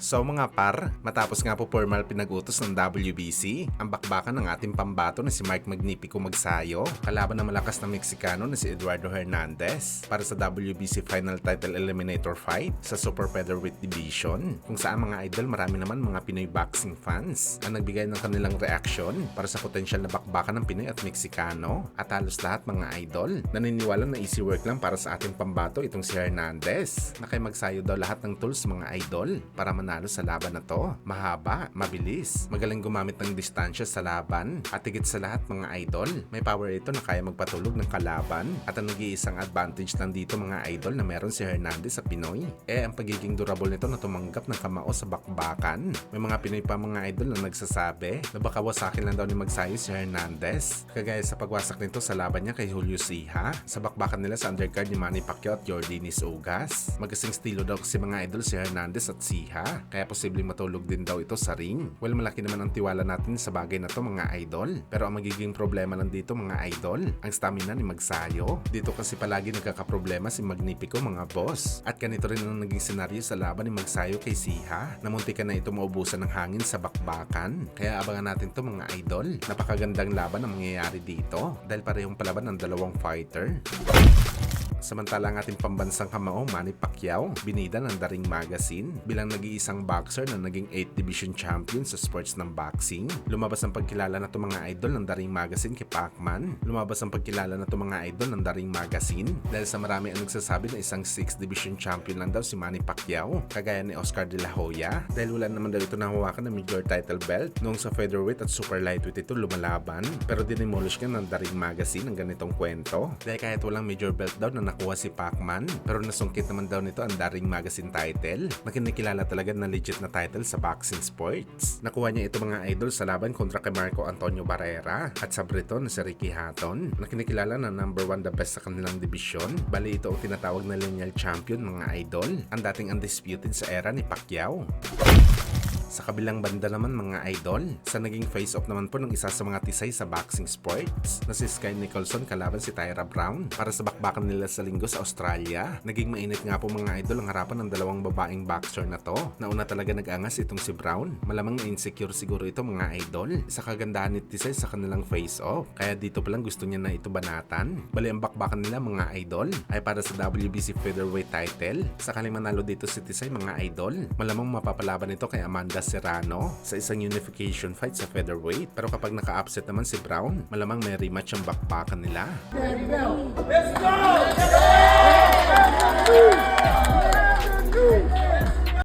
So mga par, matapos nga po formal pinag-utos ng WBC, ang bakbakan ng ating pambato na si Mike Magnifico Magsayo, kalaban ng malakas na Meksikano na si Eduardo Hernandez para sa WBC Final Title Eliminator Fight sa Super Featherweight Division, kung saan mga idol marami naman mga Pinoy boxing fans ang nagbigay ng kanilang reaksyon para sa potensyal na bakbakan ng Pinoy at Meksikano, at halos lahat mga idol naniniwala na easy work lang para sa ating pambato itong si Hernandez, na kay Magsayo daw lahat ng tools mga idol para manalo sa laban na to. Mahaba, mabilis, magaling gumamit ng distansya sa laban, at higit sa lahat mga idol, may power ito na kaya magpatulog ng kalaban, at ang nag-iisang advantage lang dito mga idol na meron si Hernandez sa Pinoy, ang pagiging durable nito na tumanggap ng kamao sa bakbakan. May mga Pinoy pa mga idol na nagsasabi na baka wasakin lang daw ni Magsayo si Hernandez, kagaya sa pagwasak nito sa laban niya kay Julio Ceja sa bakbakan nila sa undercard ni Manny Pacquiao at Yordenis Ugas. Magasing estilo daw kasi mga idol si Hernandez at Ceja, kaya posibleng matulog din daw ito sa ring. Well, malaki naman ang tiwala natin sa bagay na to mga idol, pero ang magiging problema lang dito mga idol, ang stamina ni Magsayo. Dito kasi palagi nagkakaproblema si Magnifico mga boss, at ganito rin ang naging senaryo sa laban ni Magsayo kay Ceja, na muntikan na ito maubusan ng hangin sa bakbakan. Kaya abangan natin to mga idol. Napakagandang laban ang mangyayari dito dahil parehong palaban ng dalawang fighter. Samantala ang ating pambansang kamao Manny Pacquiao, binida ng The Ring Magazine bilang nag-iisang boxer na naging 8th Division Champion sa sports ng boxing. Lumabas ang pagkilala na to mga idol ng The Ring Magazine kay Pacman. Lumabas ang pagkilala na to mga idol ng The Ring Magazine dahil sa marami ang nagsasabi na isang 6th Division Champion lang daw si Manny Pacquiao, kagaya ni Oscar De La Hoya, dahil wala naman daw ito nahawakan ng major title belt noong sa featherweight at super lightweight ito lumalaban. Pero dinimolish ka ng The Ring Magazine ang ganitong kwento dahil kahit walang major belt daw na nakuha si Pacman, pero nasungkit naman daw nito ang The Ring Magazine title na kinikilala talaga na legit na title sa boxing sports. Nakuha niya ito mga idol sa laban kontra kay Marco Antonio Barrera at sa Breton na si Ricky Hatton, na kinikilala na number 1 the best sa kanilang division. Bali ito ang tinatawag na lineal champion mga idol, ang dating undisputed sa era ni Pacquiao. Sa kabilang banda naman mga idol, sa naging face-off naman po ng isa sa mga tisay sa boxing sports na si Sky Nicholson kalaban si Tyra Brown para sa bakbakan nila sa linggo sa Australia. Naging mainit nga po mga idol ang harapan ng dalawang babaeng boxer na to. Nauna talaga nag-angas itong si Brown. Malamang na insecure siguro ito mga idol sa kagandahan ni Tisay sa kanilang face-off. Kaya dito palang gusto niya na ito banatan. Bali ang bakbakan nila mga idol ay para sa WBC Featherweight title. Sakaling manalo dito si Tisay mga idol, malamang mapapalaban ito kay Amanda Serrano sa isang unification fight sa featherweight. Pero kapag naka-upset naman si Brown, malamang may rematch ang bakbakan nila. Let's go!